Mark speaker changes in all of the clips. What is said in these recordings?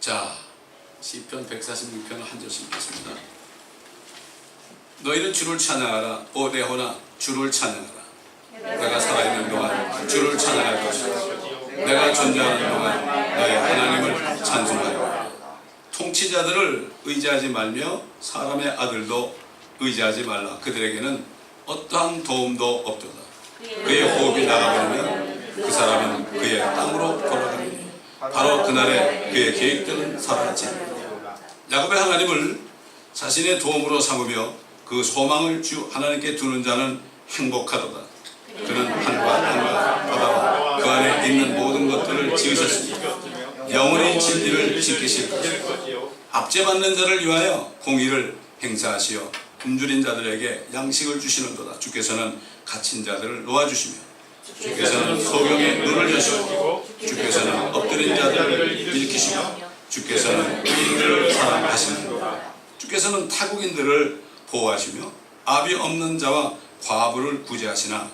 Speaker 1: 자, 시편 146편 한 절씩 읽겠습니다. 너희는 주를 찬양하라. 오 내 혼아 주를 찬양하라. 내가 살아있는 동안 주를 찬양할 것이다. 내가 존재하는 동안 너의 하나님을 찬송하리라. 통치자들을 의지하지 말며 사람의 아들도 의지하지 말라. 그들에게는 어떠한 도움도 없도다. 그의 호흡이 나가버리면 그 사람은 그의 땅으로 돌아가리니 바로 그날에 그의 계획들은 사라지리라. 야곱의 하나님을 자신의 도움으로 삼으며 그 소망을 주 하나님께 두는 자는 행복하도다. 그는 하늘과 땅과 바다와 그 안에 있는 모든 것들을 지으셨으니 영원히 진리를 지키실 것이요 압제받는 자를 위하여 공의를 행사하시어 굶주린 자들에게 양식을 주시는도다. 주께서는 갇힌 자들을 놓아주시며 주께서는 소경의 눈을 여시고 주께서는 엎드린 자들을 일으키시며 주께서는 의인들을 사랑하시는도다. 주께서는 타국인들을 보호하시며 압이 없는 자와 과부를 구제하시나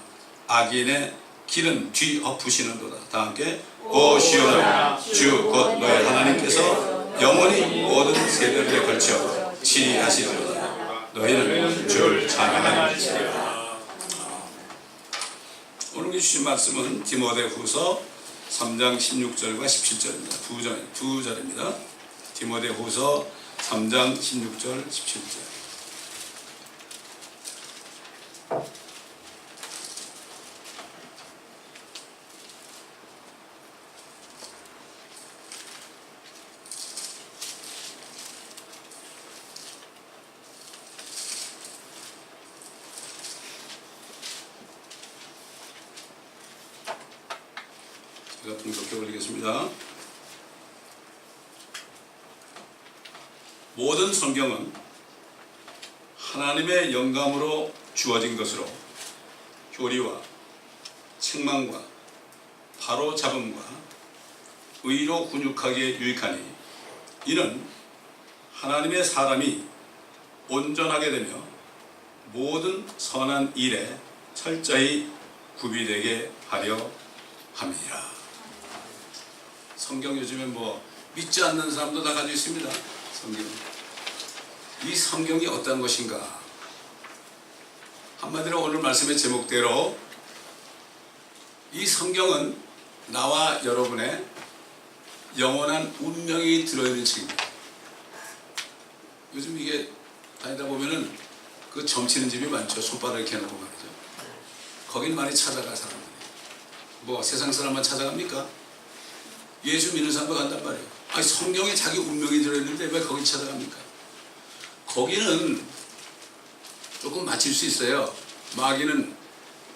Speaker 1: 악인의 길은 뒤엎으시는도다. 다 함께 오 시온아 주 곧 너의 하나님께서 영원히 모든 세대들에 걸쳐 치리하시리로다. 너희는 주를 찬양하리라. 오늘 주신 말씀은 디모데후서 3장 16절과 17절입니다. 두 절입니다. 디모데후서 3장 16절 17절. 제가 분석해 올리겠습니다. 모든 성경은 하나님의 영감으로 주어진 것으로 교리와 책망과 바로잡음과 의로 훈육하기에 유익하니 이는 하나님의 사람이 온전하게 되며 모든 선한 일에 철저히 구비되게 하려 함이라. 성경 요즘에 믿지 않는 사람도 다 가지고 있습니다. 성경. 이 성경이 어떤 것인가? 한마디로 오늘 말씀의 제목대로 이 성경은 나와 여러분의 영원한 운명이 들어있는 책입니다. 요즘 이게 다니다 보면은 그 점치는 집이 많죠. 손바닥 이렇게 해놓고 말이죠. 거긴 많이 찾아가 사람들이. 세상 사람만 찾아갑니까? 예수 믿는 사람도 간단 말이에요. 아니 성경에 자기 운명이 들어있는데 왜 거기 찾아갑니까? 거기는 조금 맞힐 수 있어요. 마귀는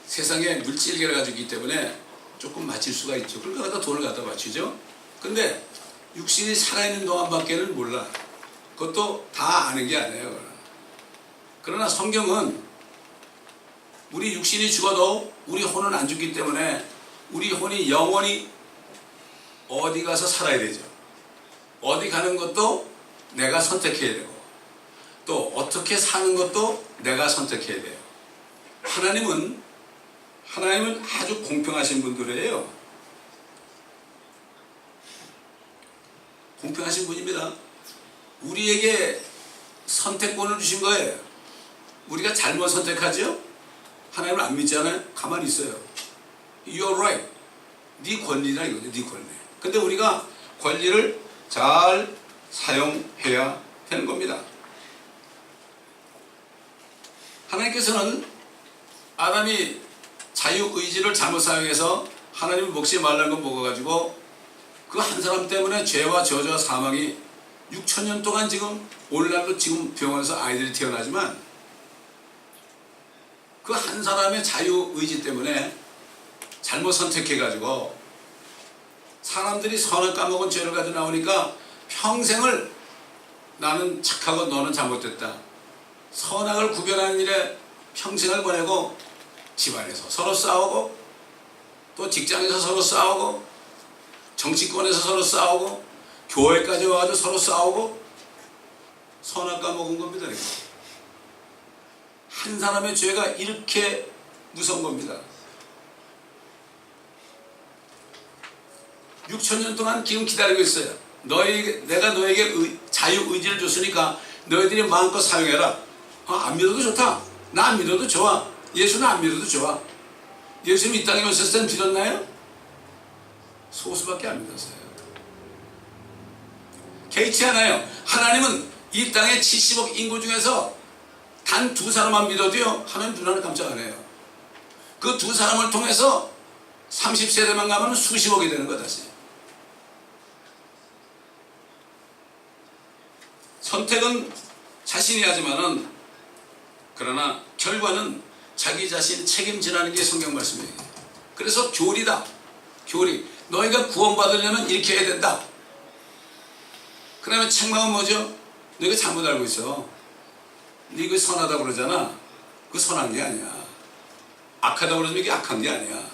Speaker 1: 세상에 물질계를 가지고 있기 때문에 조금 맞힐 수가 있죠. 그러니까 갖다 돈을 갖다 맞추죠. 근데 육신이 살아있는 동안밖에는 몰라. 그것도 다 아는 게 아니에요. 그러나 성경은 우리 육신이 죽어도 우리 혼은 안 죽기 때문에 우리 혼이 영원히 어디 가서 살아야 되죠. 어디 가는 것도 내가 선택해야 되고 또 어떻게 사는 것도 내가 선택해야 돼요. 하나님은 아주 공평하신 분들이에요. 공평하신 분입니다. 우리에게 선택권을 주신 거예요. 우리가 잘못 선택하죠? 하나님을 안 믿잖아요? 가만히 있어요. You're right. 네 권리라 이거죠. 네 권리. 근데 우리가 권리를 잘 사용해야 되는 겁니다. 하나님께서는 아담이 자유의지를 잘못 사용해서 하나님을 먹지 말라는 거 먹어가지고 그 한 사람 때문에 죄와 저주와 사망이 6,000년 동안 지금 오늘날도 지금 병원에서 아이들이 태어나지만 그 한 사람의 자유의지 때문에 잘못 선택해가지고 사람들이 선을 까먹은 죄를 가지고 나오니까 평생을 나는 착하고 너는 잘못됐다. 선악을 구별하는 일에 평생을 보내고 집안에서 서로 싸우고 또 직장에서 서로 싸우고 정치권에서 서로 싸우고 교회까지 와가지고 서로 싸우고 선악 까먹은 겁니다. 한 사람의 죄가 이렇게 무서운 겁니다. 6,000년 동안 지금 기다리고 있어요. 내가 너에게 자유의지를 줬으니까 너희들이 마음껏 사용해라. 안 믿어도 좋다. 나 안 믿어도 좋아. 예수는 안 믿어도 좋아. 예수님 이 땅에 오셨을 땐 믿었나요? 소수밖에 안 믿었어요. 개의치 않아요. 하나님은 이 땅에 70억 인구 중에서 단 2사람만 믿어도요, 하나님 눈을 깜짝 안 해요. 그 2사람을 통해서 30세대만 가면 수십억이 되는 거 다시. 선택은 자신이 하지만은, 그러나 결과는 자기 자신 책임지라는 게 성경 말씀이에요. 그래서 교리다. 교리. 너희가 구원받으려면 이렇게 해야 된다. 그 다음에 책망은 뭐죠? 너희가 잘못 알고 있어. 너희가 선하다고 그러잖아. 그거 선한 게 아니야. 악하다고 그러면 이게 악한 게 아니야.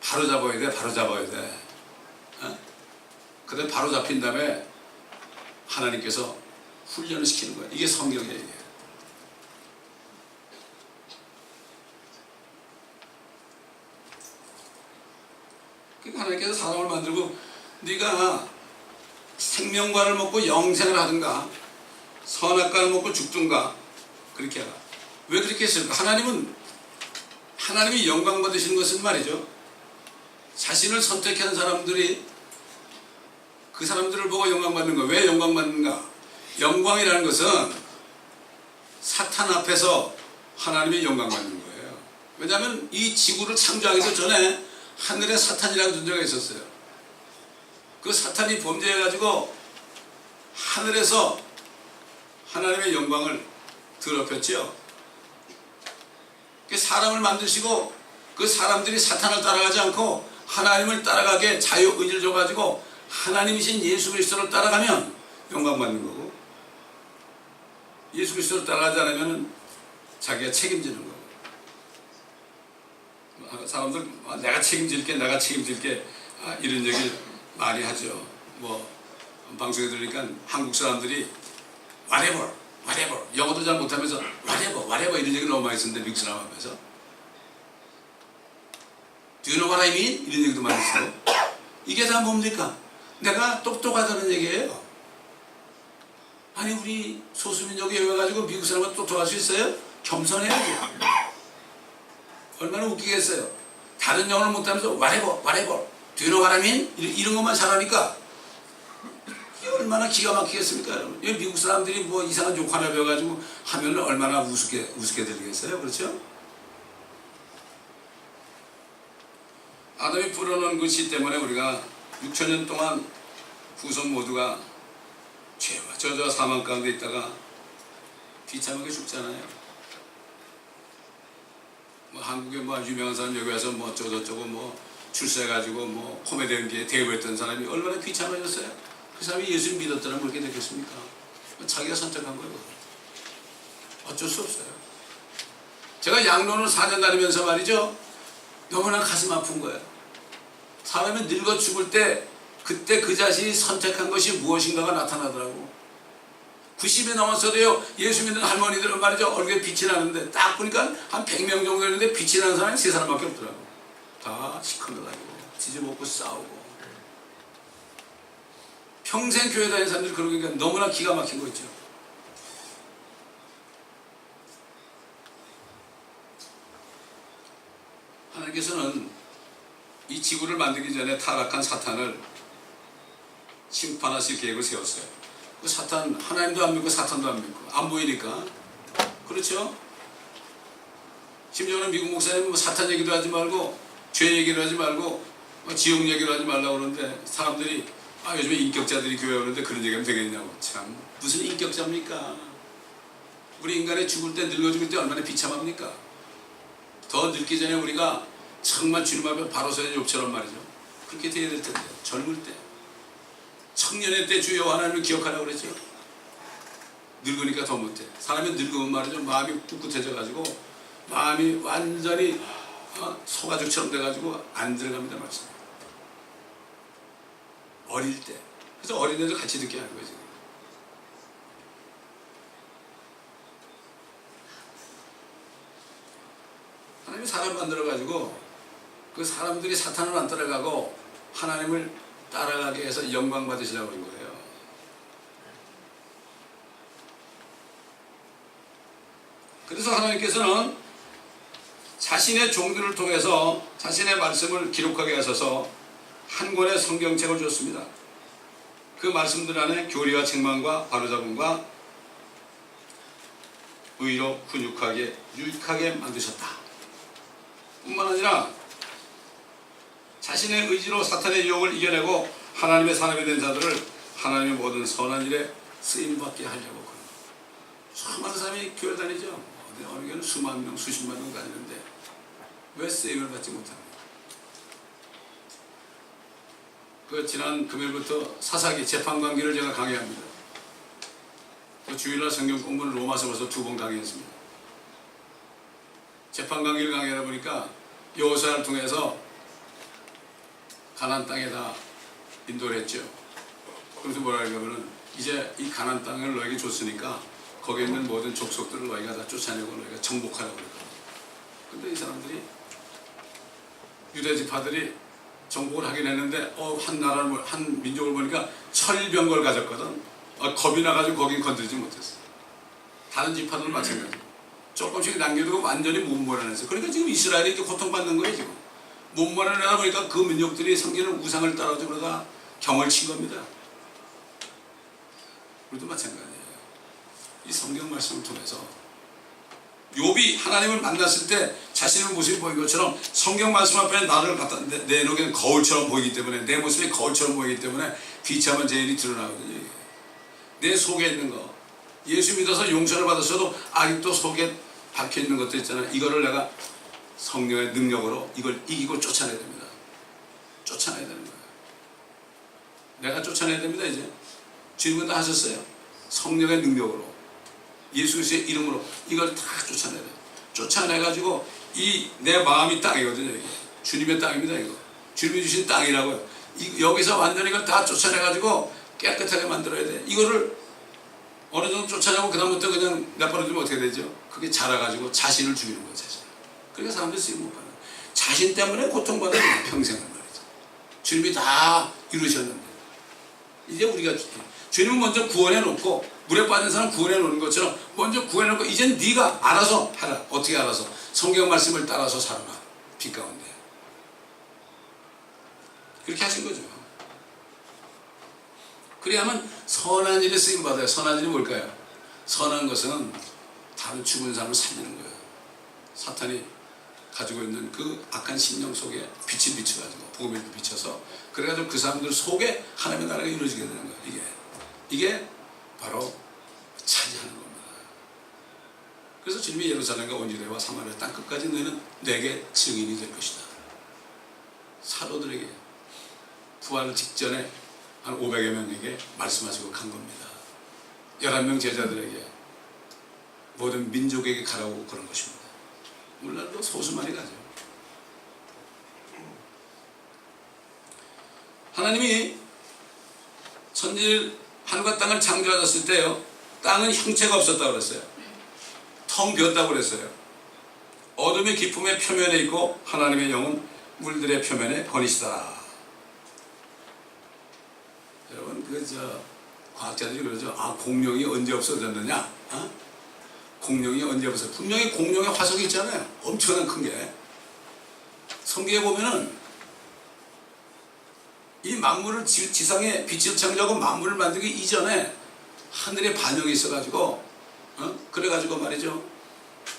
Speaker 1: 바로 잡아야 돼. 바로 잡아야 돼. 그다음에 바로 잡힌 다음에 하나님께서 훈련을 시키는 거야. 이게 성경이에요. 이게. 그러니까 하나님께서 사람을 만들고 네가 생명과를 먹고 영생을 하든가 선악과를 먹고 죽든가 그렇게 해라. 왜 그렇게 했을까? 하나님이 영광 받으시는 것은 말이죠, 자신을 선택한 사람들이 그 사람들을 보고 영광 받는 거. 왜 영광 받는가? 영광이라는 것은 사탄 앞에서 하나님의 영광 받는 거예요. 왜냐하면 이 지구를 창조하기도 전에 하늘에 사탄이라는 존재가 있었어요. 그 사탄이 범죄해가지고 하늘에서 하나님의 영광을 더럽혔죠. 사람을 만드시고 그 사람들이 사탄을 따라가지 않고 하나님을 따라가게 자유의지를 줘가지고 하나님이신 예수 그리스도를 따라가면 영광 받는 거고, 예수 그리스도를 따라가지 않으면 자기가 책임지는 거고. 사람들 내가 책임질게 이런 얘기를 많이 하죠. 뭐 방송에 들으니까 한국 사람들이 whatever 영어도 잘 못하면서 whatever 이런 얘기 너무 많이 쓰는데, 미국 사람 앞에서 do you know what I mean? 이런 얘기도 많이 쓰고. 이게 다 뭡니까? 내가 똑똑하다는 얘기예요. 아니 우리 소수민족이 여기 와가지고 미국 사람은 똑똑할 수 있어요? 겸손해야죠. 얼마나 웃기겠어요. 다른 영어를 못하면서 whatever do you know what I mean? 이런 것만 잘하니까 얼마나 기가 막히겠습니까? 여러분. 미국 사람들이 뭐 이상한 욕 하나 배워가지고 하면 얼마나 우습게 들리겠어요? 그렇죠? 아담이 불어넣은 그 씨 때문에 우리가 6천년 동안 후손 모두가 죄와 저주와 사망 가운데 있다가 비참하게 죽잖아요. 뭐 한국에 뭐 유명한 사람 여기 와서 뭐 어쩌고저쩌고 뭐 출세해가지고 뭐 코미디 연기에 대우했던 사람이 얼마나 비참해졌어요. 그 사람이 예수를 믿었더라면 그렇게 됐겠습니까? 자기가 선택한 거예요. 어쩔 수 없어요. 제가 양론을 4년 다니면서 말이죠, 너무나 가슴 아픈 거예요. 사람이 늙어 죽을 때 그때 그 자신이 선택한 것이 무엇인가가 나타나더라고. 90이 넘었어도요, 예수 믿는 할머니들은 말이죠, 얼굴에 빛이 나는데 딱 보니까 한 100명 정도 있는데 빛이 나는 사람이 3사람밖에 없더라고. 다 시큰둥하고 지져먹고 싸우고. 평생 교회 다니는 사람들이 그러니까 너무나 기가 막힌 거 있죠. 하나님께서는 이 지구를 만들기 전에 타락한 사탄을 심판하실 계획을 세웠어요. 그 사탄, 하나님도 안 믿고 사탄도 안 믿고 안 보이니까. 그렇죠? 심지어는 미국 목사님은 뭐 사탄 얘기도 하지 말고 죄 얘기를 하지 말고 지옥 얘기를 하지 말라고 그러는데, 사람들이 요즘에 인격자들이 교회 오는데 그런 얘기하면 되겠냐고. 참 무슨 인격자입니까? 우리 인간이 죽을 때, 늙어 죽을 때 얼마나 비참합니까? 더 늙기 전에 우리가 정말 주님 앞에 바로 서야 욥처럼 말이죠, 그렇게 돼야 될 텐데. 젊을 때, 청년의 때 주여 하나님을 기억하라고 그랬죠. 늙으니까 더 못해. 사람이 늙으면 말이죠, 마음이 꿋꿋해져 가지고 마음이 완전히 소가죽처럼 돼가지고 안 들어갑니다. 말씀. 어릴 때. 그래서 어린애도 같이 듣게 하는 거지. 하나님이 사람 만들어가지고 그 사람들이 사탄을 안 따라가고 하나님을 따라가게 해서 영광 받으시라고 한 거예요. 그래서 하나님께서는 자신의 종들을 통해서 자신의 말씀을 기록하게 하셔서 한 권의 성경책을 줬습니다. 그 말씀들 안에 교리와 책망과 바로잡음과 의로 훈육하게 유익하게 만드셨다. 뿐만 아니라 자신의 의지로 사탄의 유혹을 이겨내고 하나님의 사람이 된 자들을 하나님의 모든 선한 일에 쓰임받게 하려고. 수많은 사람이 교회 다니죠. 어느 교회는 수만 명, 수십만 명 다니는데 왜 쓰임을 받지 못합니까? 그 지난 금요일부터 사사기 재판관계를 제가 강의합니다. 그 주일날 성경 공부는 로마서 벌써 2번 강의했습니다. 재판관계를 강의하다 보니까 여호수아를 통해서 가나안 땅에다 인도를 했죠. 그래서 뭐라 하냐면은 이제 이 가나안 땅을 너에게 줬으니까 거기에 있는 모든 족속들을 너희가 다 쫓아내고 너희가 정복하라고 그랬거든. 근데 이 사람들이 유대 지파들이 정복을 하긴 했는데 한 나라를 한 민족을 보니까 철병걸 가졌거든. 겁이 나가지고 거긴 건드리지 못했어. 다른 지파들은 마찬가지고 조금씩 남겨두고 완전히 못 몰아냈어. 그러니까 지금 이스라엘이 이렇게 고통받는 거예요. 지금 못 몰아내다 보니까 그 민족들이 섬기는 우상을 따라서 그러다 경을 친 겁니다. 우리도 마찬가지예요. 이 성경 말씀을 통해서 욥이 하나님을 만났을 때 자신의 모습이 보인 것처럼 성경 말씀 앞에 나를 갖다 내놓기는 거울처럼 보이기 때문에 내 모습이 거울처럼 보이기 때문에 비참한 죄인이 드러나거든요. 내 속에 있는 거 예수 믿어서 용서를 받았어도 아직도 속에 박혀있는 것들 있잖아요. 이거를 내가 성령의 능력으로 이걸 이기고 쫓아내야 됩니다. 쫓아내야 되는 거예요. 내가 쫓아내야 됩니다. 이제 주님은 다 하셨어요. 성령의 능력으로 예수 그리스도의 이름으로 이걸 다 쫓아내야 돼요. 쫓아내가지고 이 내 마음이 땅이거든요. 이게 주님의 땅입니다. 이거 주님이 주신 땅이라고요. 여기서 완전히 이걸 다 쫓아내가지고 깨끗하게 만들어야 돼. 이거를 어느 정도 쫓아내고 그 다음부터 그냥 내버려두면 어떻게 되죠? 그게 자라가지고 자신을 죽이는 거죠. 그러니까 사람들이 쓰임 못 받는 거예요. 자신 때문에 고통받는 거예요. 평생을 말이죠. 주님이 다 이루셨는데 이제 우리가 주님은 먼저 구원해 놓고 물에 빠진 사람 구원해 놓는 것처럼 먼저 구원해 놓고 이젠 네가 알아서 하라. 어떻게 알아서? 성경 말씀을 따라서 살아라. 빛 가운데. 그렇게 하신 거죠. 그래야만 선한 일에 쓰임받아요. 선한 일이 뭘까요? 선한 것은 다른 죽은 사람을 살리는 거예요. 사탄이 가지고 있는 그 악한 심령 속에 빛을 비춰가지고 복음을 비춰서 그래가지고 그 사람들 속에 하나님의 나라가 이루어지게 되는 거예요. 이게 바로 차지하는 겁니다. 그래서 주님이 예루살렘과 온 유대와 사마리아 땅 끝까지 너희는 내게 증인이 될 것이다. 사도들에게 부활 직전에 한 500여 명에게 말씀하시고 간 겁니다. 11명 제자들에게 모든 민족에게 가라고 그런 것입니다. 물론 또 소수만이 가죠. 하나님이 천지를 하늘과 땅을 창조하셨을 때요, 땅은 형체가 없었다고 그랬어요. 텅 비었다고 그랬어요. 어둠의 깊음의 표면에 있고 하나님의 영은 물들의 표면에 거니시다. 여러분 과학자들이 그러죠. 공룡이 언제 없어졌느냐? 공룡이 언제 없어졌어요? 분명히 공룡의 화석이 있잖아요. 엄청난 큰 게. 성경에 보면은 이 만물을 지상에 빛을 창조하고 만물을 만들기 이전에 하늘에 반영이 있어가지고 그래가지고 말이죠.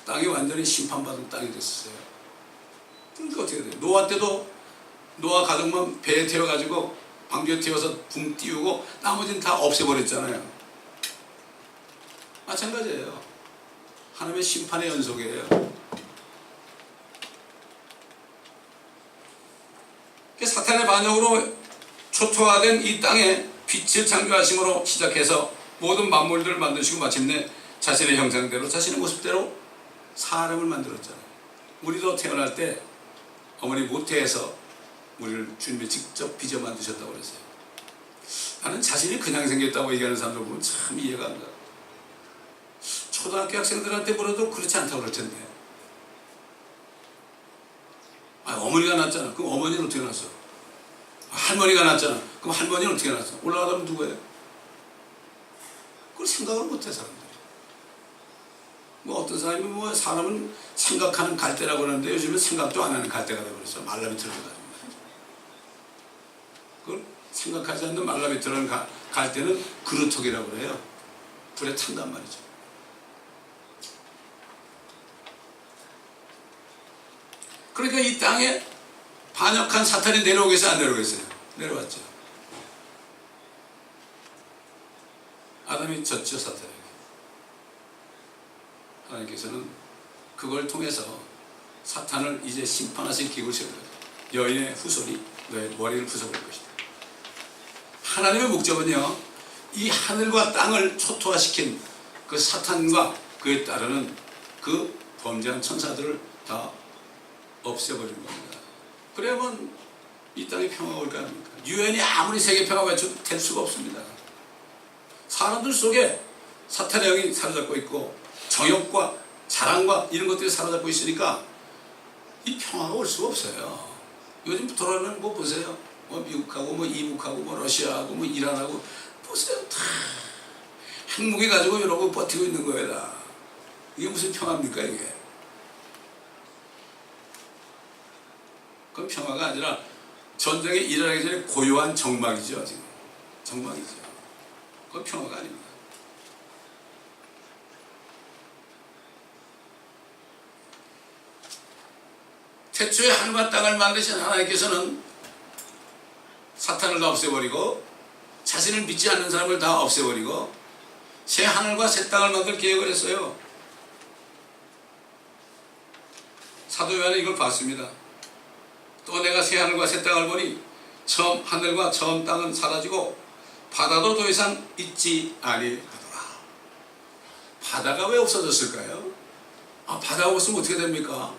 Speaker 1: 땅이 완전히 심판받은 땅이 됐었어요. 그러니까 어떻게 돼요? 노아 때도 노아 가족만 배에 태워가지고 방주에 태워서 붕 띄우고 나머지는 다 없애버렸잖아요. 마찬가지예요. 하나님의 심판의 연속이에요. 사탄의 반역으로 초토화된 이 땅에 빛을 창조하심으로 시작해서 모든 만물들을 만드시고 마침내 자신의 형상대로 자신의 모습대로 사람을 만들었잖아요. 우리도 태어날 때 어머니 모태에서 우리를 주님이 직접 빚어 만드셨다고 그랬어요. 나는 자신이 그냥 생겼다고 얘기하는 사람들 보면 참 이해가 안 가. 초등학교 학생들한테 물어도 그렇지 않다고 그럴 텐데. 어머니가 낳았잖아. 그럼 어머니는 어떻게 낳았어? 할머니가 낳았잖아. 그럼 할머니는 어떻게 나왔어? 올라가면 누구예요? 그걸 생각을 못해 사람들이. 뭐 어떤 사람이 뭐 사람은 생각하는 갈대라고 하는데 요즘은 생각도 안 하는 갈대가 되어버렸어. 말라비틀어가지고 말이죠. 그걸 생각하지 않는 말라비틀어는 갈대는 그루터기라고 그래요. 불에 탄단 말이죠. 그러니까 이 땅에 반역한 사탄이 내려오겠어요? 안 내려오겠어요? 내려왔죠. 아담이 졌죠, 사탄에게. 하나님께서는 그걸 통해서 사탄을 이제 심판하실 기구를 세운 거죠. 여인의 후손이 너의 머리를 부숴버릴 것이다. 하나님의 목적은요, 이 하늘과 땅을 초토화시킨 그 사탄과 그에 따르는 그 범죄한 천사들을 다 없애버리는 겁니다. 그래야만 이 땅에 평화가 올 거 아닙니까? 유엔이 아무리 세계 평화 외쳐도 될 수가 없습니다. 사람들 속에 사탄의 영이 사로잡고 있고 정욕과 자랑과 이런 것들이 사로잡고 있으니까 이 평화가 올 수가 없어요. 요즘 돌아오는 뭐 보세요. 뭐 미국하고 뭐 이북하고 뭐 러시아하고 뭐 이란하고 보세요. 다 핵무기 가지고 이러고 버티고 있는 거예요. 다. 이게 무슨 평화입니까 이게? 그건 평화가 아니라 전쟁이 일어나기 전에 고요한 정막이죠. 지금 정막이죠. 그건 평화가 아닙니다. 태초에 하늘과 땅을 만드신 하나님께서는 사탄을 다 없애버리고 자신을 믿지 않는 사람을 다 없애버리고 새 하늘과 새 땅을 만들 계획을 했어요. 사도 요한은 이걸 봤습니다. 또 내가 새 하늘과 새 땅을 보니 처음 하늘과 처음 땅은 사라지고 바다도 더 이상 있지 아니하더라. 바다가 왜 없어졌을까요? 바다가 없으면 어떻게 됩니까?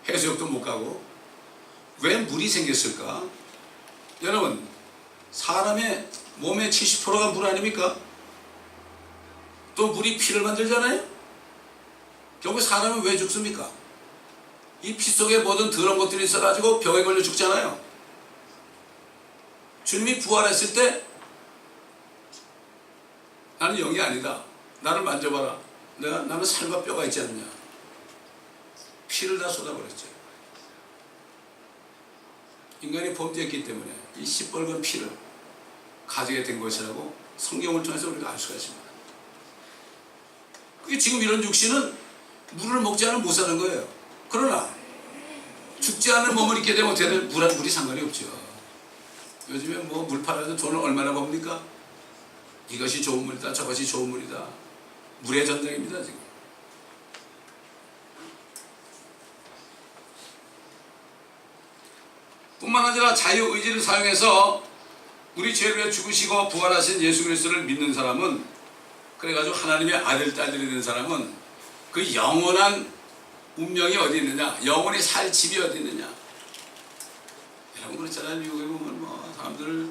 Speaker 1: 해수욕도 못 가고. 왜 물이 생겼을까? 여러분, 사람의 몸의 70%가 물 아닙니까? 또 물이 피를 만들잖아요? 결국 사람은 왜 죽습니까? 이 피 속에 모든 더러운 것들이 있어가지고 병에 걸려 죽잖아요. 주님이 부활했을 때 나는 영이 아니다. 나를 만져봐라. 나는 살과 뼈가 있지 않느냐. 피를 다 쏟아버렸죠. 인간이 범죄했기 때문에 이 시뻘건 피를 가지게 된 것이라고 성경을 통해서 우리가 알 수가 있습니다. 그게 지금 이런 육신은 물을 먹지 않으면 못 사는 거예요. 그러나 죽지 않는 몸을 입게 되면 어떻게 되면 물이 상관이 없죠. 요즘에 뭐 물 팔아서 돈을 얼마나 법니까? 이것이 좋은 물이다, 저것이 좋은 물이다. 물의 전쟁입니다 지금. 뿐만 아니라 자유의지를 사용해서 우리 죄를 위해 죽으시고 부활하신 예수 그리스도를 믿는 사람은, 그래가지고 하나님의 아들 딸들이 된 사람은 그 영원한 운명이 어디 있느냐, 영원히 살 집이 어디 있느냐. 여러분 그렇잖아요. 미국에 보면 뭐 사람들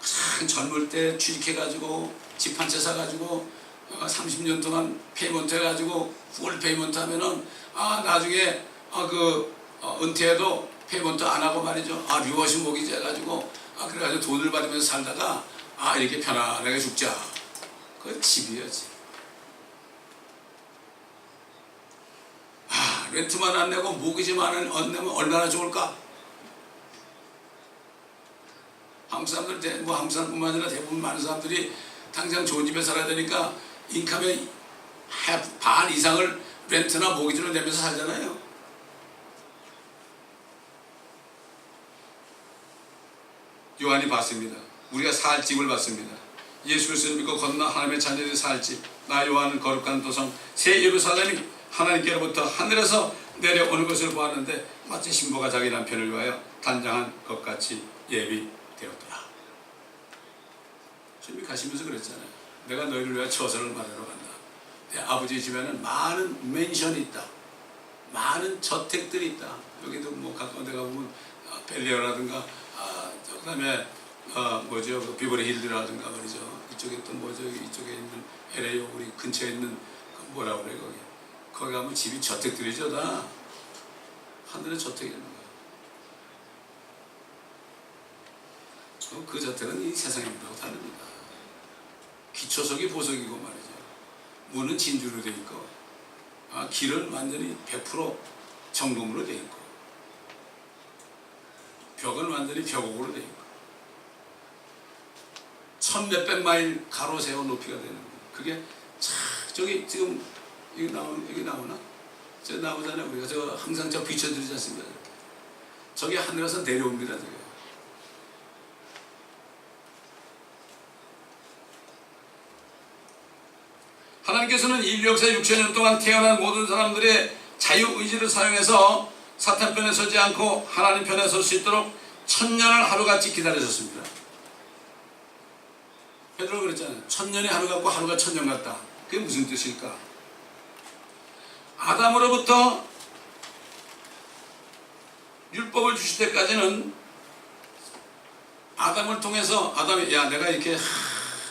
Speaker 1: 가장 젊을 때 취직해가지고 집 한 채 사가지고 30년 동안 페이먼트 해가지고 풀 페이먼트 하면은 나중에 은퇴해도 페이먼트 안 하고 말이죠. 리워시 모기지 해가지고 그래가지고 돈을 받으면서 살다가 이렇게 편안하게 죽자. 그건 집이었지. 렌트만 안 내고 모기지만 안 내면 얼마나 좋을까? 한국 사람들, 뭐 한국 사람뿐만 아니라 대부분 많은 사람들이 당장 좋은 집에 살아야 되니까 인컴의 반 이상을 렌트나 모기지로 내면서 살잖아요. 요한이 봤습니다. 우리가 살 집을 봤습니다. 예수 그리스도를 믿고 건너 하나님의 자녀들이 살 집, 나 요한은 거룩한 도성 새 예루살렘이 하나님께로부터 하늘에서 내려오는 것을 보았는데 마치 신부가 자기 남편을 위하여 단장한 것 같이 예비되었더라. 주님이 가시면서 그랬잖아요. 내가 너희를 위하여 처소를 마련하러 간다. 내 아버지 집에는 많은 맨션이 있다. 많은 저택들이 있다. 여기도 뭐 가까운 데 가보면 벨리어라든가 그 다음에 그 비버리 힐드라든가 말이죠. 이쪽에 또 이쪽에 있는 LA 우리 근처에 있는 뭐라 그래 거기 가면 집이 저택들이죠. 다 하늘의 저택이 있는 거예요. 그 자태는 이 세상입니다. 다릅니다. 기초석이 보석이고 말이죠. 문은 진주로 되어 있고, 길은 완전히 100% 정금으로 되어 있고, 벽은 완전히 벽옥으로 되어 있고, 1000몇백 마일 가로 세워 높이가 되는 거예요. 그게 저기 지금 여기 나오나? 저 나오잖아요. 우리가 저 항상 저 비춰드리지 않습니까? 저게 하늘에서 내려옵니다. 저게. 하나님께서는 인류 역사 6천년 동안 태어난 모든 사람들의 자유의지를 사용해서 사탄 편에 서지 않고 하나님 편에 설 수 있도록 1000년을 하루같이 기다리셨습니다. 베드로가 그랬잖아요. 1000년이 하루 같고 하루가 1000년 같다. 그게 무슨 뜻일까? 아담으로부터 율법을 주실 때까지는 아담을 통해서 아담이 야 내가 이렇게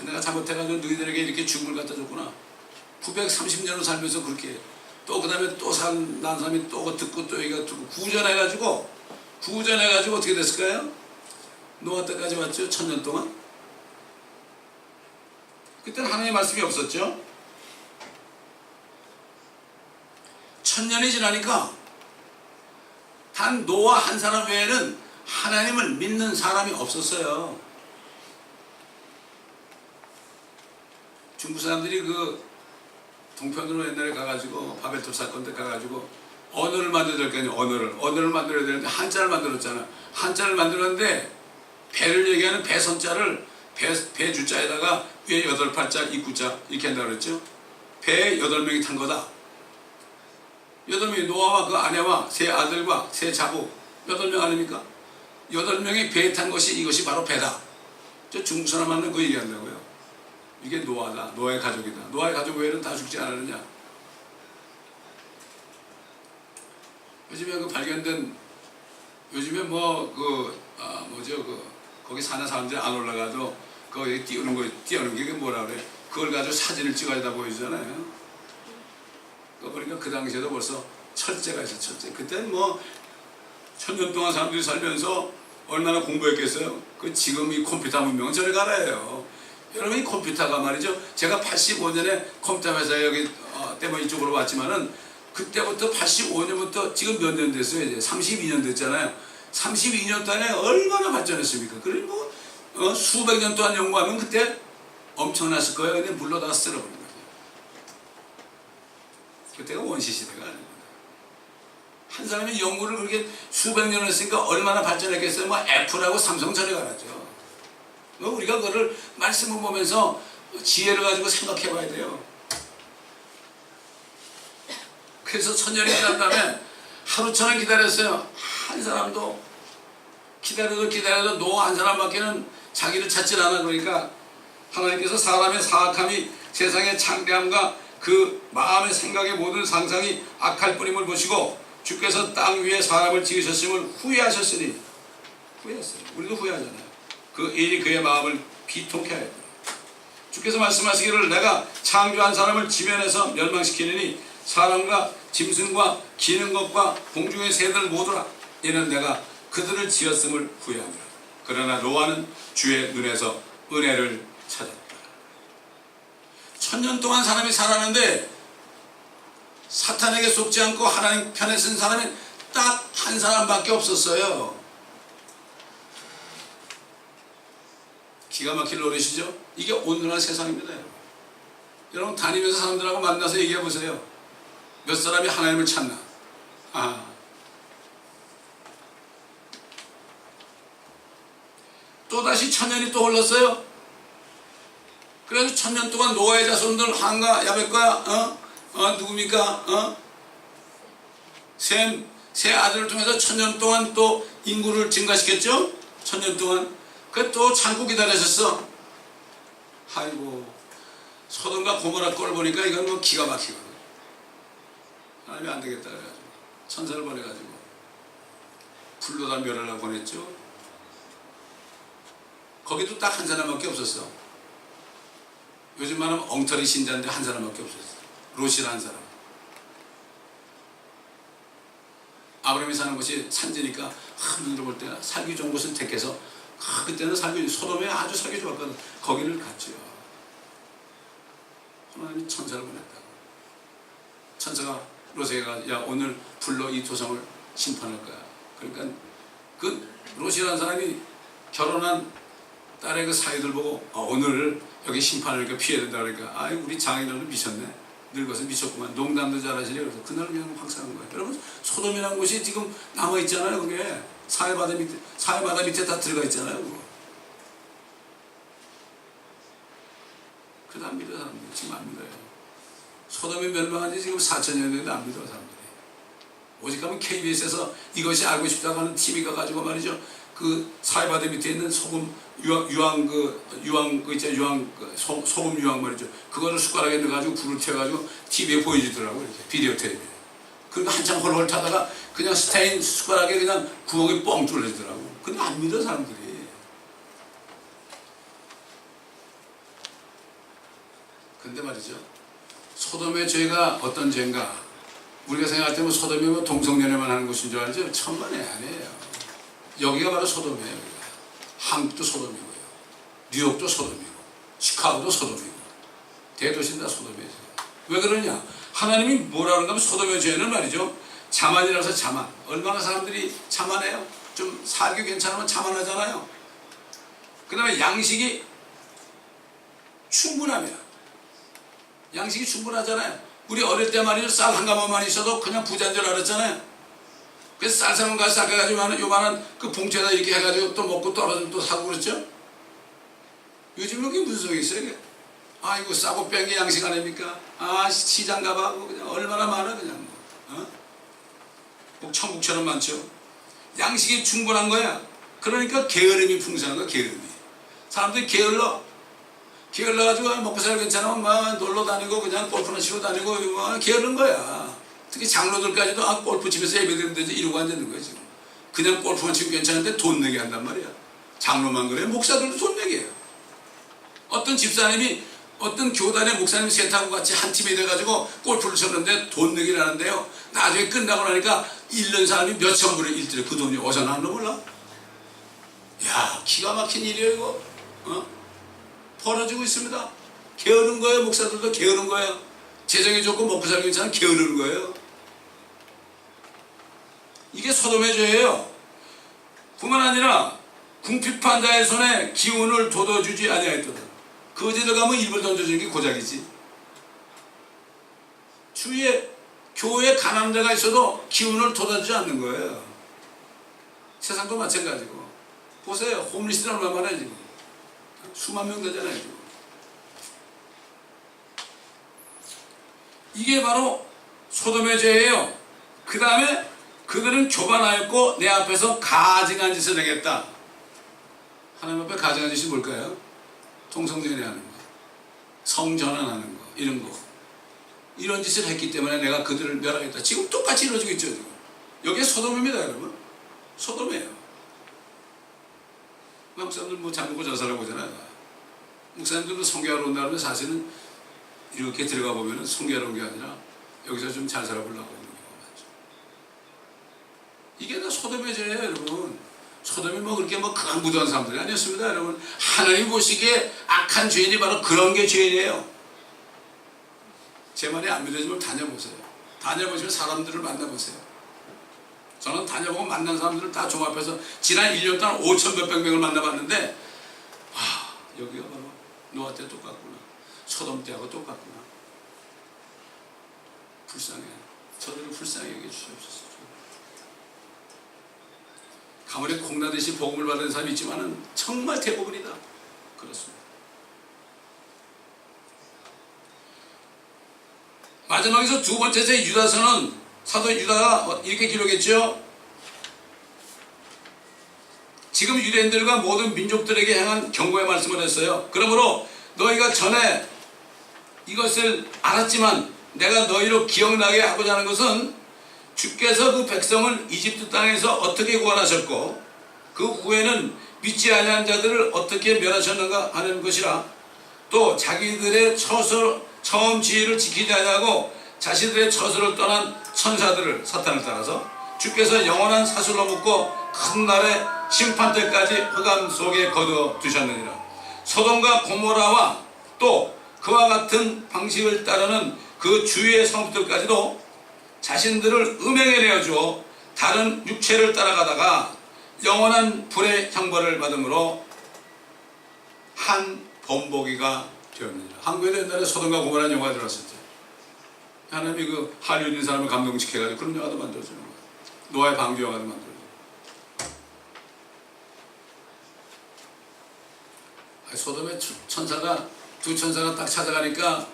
Speaker 1: 내가 잘못해가지고 너희들에게 이렇게 죽음을 갖다 줬구나. 930년을 살면서 그렇게 또 그 다음에 또 난 사람이 또 듣고 또 얘기가 듣고 구전해가지고 어떻게 됐을까요? 노아 때까지 왔죠. 1000년 동안. 그때는 하나님의 말씀이 없었죠. 1000년이 지나니까 단 노아 한 사람 외에는 하나님을 믿는 사람이 없었어요. 중국 사람들이 그 동편으로 옛날에 가가지고 바벨탑 사건 때 가가지고 언어를 만들어야 될 거 아니에요. 언어를 만들어야 되는데 한자를 만들었잖아. 한자를 만들었는데 배를 얘기하는 배선자를 배 주자에다가 위에 8팔자 입구자 이렇게 한다고 그랬죠. 배에 8명이 탄 거다. 8명이 노아와 그 아내와 세 아들과 세 자부 8명 아닙니까? 8명이 배에 탄 것이 이것이 바로 배다. 저 중국 사람한테는 그 얘기한다고요. 이게 노아다. 노아의 가족이다. 노아의 가족 외에는 다 죽지 않았느냐. 요즘에 그 발견된 요즘에 거기 사는 사람들이 안 올라가도 거기 띄우는 게 뭐라 그래? 그걸 가지고 사진을 찍어야 다 보여주잖아요. 그러니까 그 당시에도 벌써 철제가 있어. 철제. 그때는 1000년 동안 사람들이 살면서 얼마나 공부했겠어요? 그 지금 이 컴퓨터 문명은 저리 가라예요. 여러분 이 컴퓨터가 말이죠. 제가 85년에 컴퓨터 회사에 여기 때문에 이쪽으로 왔지만은 그때부터 85년부터 지금 몇 년 됐어요? 이제 32년 됐잖아요. 32년 동안에 얼마나 발전했습니까? 그리고 수백 년 동안 연구하면 그때 엄청났을 거예요. 근데 물러다가 쓸어버린 거예요. 그때가 원시 시대가 아닙니다. 한 사람이 연구를 그렇게 수백 년을 했으니까 얼마나 발전했겠어요? 애플하고 삼성 저리 가라죠. 우리가 그거를 말씀을 보면서 지혜를 가지고 생각해 봐야 돼요. 그래서 1000년이 지난 다음에 하루 1000년 기다렸어요. 한 사람도 기다려도 노아 한 사람밖에는 자기를 찾질 않아. 그러니까 하나님께서 사람의 사악함이 세상의 창대함과 그 마음의 생각의 모든 상상이 악할 뿐임을 보시고 주께서 땅 위에 사람을 지으셨음을 후회하셨으니 후회했어요. 우리도 후회하잖아요. 그 일이 그의 마음을 비통케 하였다. 주께서 말씀하시기를 내가 창조한 사람을 지면에서 멸망시키느니 사람과 짐승과 기는 것과 공중의 새들 모두라. 이는 내가 그들을 지었음을 후회합니다. 그러나 노아는 주의 눈에서 은혜를 찾았다. 1000년 동안 사람이 살았는데 사탄에게 속지 않고 하나님 편에 쓴 사람이 딱 한 사람밖에 없었어요. 기가 막힐 노릇이죠. 이게 오늘날 세상입니다. 여러분 다니면서 사람들하고 만나서 얘기해 보세요. 몇 사람이 하나님을 찾나? 또다시 1000년이 또 흘렀어요. 그래서 1000년 동안 노아의 자손들 한가 야벳과 누굽니까? 세 아들을 통해서 1000년 동안 또 인구를 증가시켰죠. 1000년 동안 그 또 참고 기다리셨어. 아이고 소돔과 고모라 꼴 보니까 이건 기가 막히거든. 하나님이 안 되겠다 그래가지고 천사를 보내가지고 불로 다 멸하라고 보냈죠. 거기도 딱 한 사람밖에 없었어. 요즘 말하면 엉터리 신자인데 한 사람밖에 없었어. 롯이라는 한 사람. 아브라함이 사는 곳이 산지니까 눈으로 볼 때 살기 좋은 곳을 택해서 그때는 살기 소돔에 아주 살기 좋았거든. 거기를 갔죠. 하나님이 천사를 보냈다고. 천사가 롯에게 야 오늘 불러 이 도성을 심판할 거야. 그러니까 그 롯이라는 사람이 결혼한 딸의 그 사위들 보고 오늘 여기 심판을 피해야 된다 그러니까 아이 우리 장인어른 미쳤네. 늙어서 미쳤구만. 농담도 잘하시네. 그래서 그날 그냥 확산한 거예요. 여러분 소돔이라는 곳이 지금 남아있잖아요. 그게 사해바다 밑에 다 들어가 있잖아요. 그거. 그래도 안 믿어 사람들이. 지금 안 믿어요. 소돔이 멸망한 지 지금 4,000년 됐는데 안 믿어 사람들이. 오직 하면 KBS에서 이것이 알고 싶다고 하는 TV가 가지고 말이죠. 그 사해바다 밑에 있는 소금 소금 유황 말이죠. 그거를 숟가락에 넣어가지고 불을 태워가지고 TV에 보여주더라고요. 이렇게 비디오 테이프에. 그러니까 한참 헐헐 타다가 그냥 스테인 숟가락에 그냥 구멍이 뻥 뚫려지더라고요. 근데 안 믿어 사람들이. 근데 말이죠. 소돔의 죄가 어떤 죄인가? 우리가 생각할 때면 소돔이 뭐 동성연애만 하는 곳인 줄 알죠? 천만에 아니에요. 여기가 바로 소돔이에요. 여기가. 한국도 소돔이고요. 뉴욕도 소돔이고 시카고도 소돔이고 대도시는 다 소돔이에요. 왜 그러냐? 하나님이 뭐라 그런가 하면 소돔의 죄는 말이죠. 자만이라서 자만. 얼마나 사람들이 자만해요? 좀 살기 괜찮으면 자만하잖아요. 그 다음에 양식이 충분하면 양식이 충분하잖아요. 우리 어릴 때 말이죠. 쌀 한 가마만 있어도 그냥 부자인 줄 알았잖아요. 그래서 쌀 사면 가서 쌀 가지고 요만한 그 봉투에다 이렇게 해가지고 또 먹고 떨어지면 또 사고 그랬죠. 요즘은 그게 무슨 소용이 있어요? 이게? 이거 싸고 뺀 게 양식 아닙니까? 시장 가봐. 그냥 얼마나 많아 그냥 뭐 천국처럼 많죠. 양식이 충분한 거야. 그러니까 게으름이 풍성한 거야. 게으름이. 사람들이 게을러가지고 먹고 살기 괜찮으면 막 놀러 다니고 그냥 골프나 치러 다니고 게으른 거야. 특히 장로들까지도 골프집에서 예배드리는데 이러고 앉아있는 거야 지금. 그냥 골프만 치고 괜찮은데 돈 내게 한단 말이야. 장로만 그래. 목사들도 돈 내게 해요. 어떤 집사님이 어떤 교단의 목사님 셋하고 같이 한 팀이 돼가지고 골프를 쳤는데 돈 내기를 하는데요. 나중에 끝나고 나니까 잃는 사람이 몇천 불에 잃더래. 그 돈이 어디서 나왔나 몰라? 야 기가 막힌 일이에요 이거. 벌어지고 있습니다. 게으른 거예요. 목사들도 게으른 거예요. 재정이 좋고 먹고 살기 괜찮은 게으른 거예요. 이게 소돔의 죄예요. 뿐만 아니라 궁핍한 자의 손에 기운을 돋워주지 아니하였도다. 거지들 가면 입을 던져주는 게 고작이지. 주위에 교회에 가난한 자가 있어도 기운을 돋아주지 않는 거예요. 세상도 마찬가지고. 보세요. 홈리스는 얼마나 많아요 지금. 수만 명 되잖아요 지금. 이게 바로 소돔의 죄예요. 그 다음에 그들은 교만하였고 내 앞에서 가증한 짓을 하겠다. 하나님 앞에 가증한 짓이 뭘까요? 동성연애하는 거, 성전환하는 거, 이런 거. 이런 짓을 했기 때문에 내가 그들을 멸하겠다. 지금 똑같이 이루어지고 있죠. 지금. 여기에 소돔입니다 여러분. 소돔이에요. 목사님들 뭐 잘먹고 잘 살라고 하잖아요. 목사님들도 성교하러 온다 그러면 사실은 이렇게 들어가 보면 성교하러 온 게 아니라 여기서 좀 잘 살아보려고 하는 경우가 많죠. 이게 다 소돔의 죄예요 여러분. 소돔이 뭐 그렇게 뭐 강부도한 사람들이 아니었습니다 여러분. 하나님 보시기에 악한 죄인이 바로 그런 게 죄인이에요. 제 말이 안 믿어지면 다녀보세요. 다녀보시면 사람들을 만나보세요. 저는 다녀보고 만난 사람들을 다 종합해서 지난 1년 동안 5천 몇백 명을 만나봤는데 여기가 바로 노아 때 똑같구나. 소돔 때하고 똑같구나. 불쌍해. 저들을 불쌍히 여겨주시옵소서. 가물에 콩나듯이 복음을 받은 사람이 있지만은 정말 대부분이다. 그렇습니다. 마지막에서 두 번째 제 유다서는 사도 유다가 이렇게 기록했죠. 지금 유대인들과 모든 민족들에게 향한 경고의 말씀을 했어요. 그러므로 너희가 전에 이것을 알았지만 내가 너희로 기억나게 하고자 하는 것은 주께서 그 백성을 이집트 땅에서 어떻게 구원하셨고 그 후에는 믿지 아니한 자들을 어떻게 멸하셨는가 하는 것이라. 또 자기들의 처음 지혜를 지키지 아니하고 자신들의 처소를 떠난 천사들을 사탄을 따라서 주께서 영원한 사슬로 묶고 큰 날에 심판 때까지 흑암 속에 거둬두셨느니라. 소돔과 고모라와 또 그와 같은 방식을 따르는 그 주위의 성읍들까지도 자신들을 음행에 내어주어 다른 육체를 따라가다가 영원한 불의 형벌을 받음으로 한 본보기가 되었느니라. 한국에도 옛날에 소돔과 고모라는 영화가 들어왔었죠. 하나님이 그 한류에 있는 사람을 감동시켜가지고 그런 영화도 만들어주는 거예요. 노아의 방주 영화도 만들어주는 거예요. 소돔의 천사가 두 천사가 딱 찾아가니까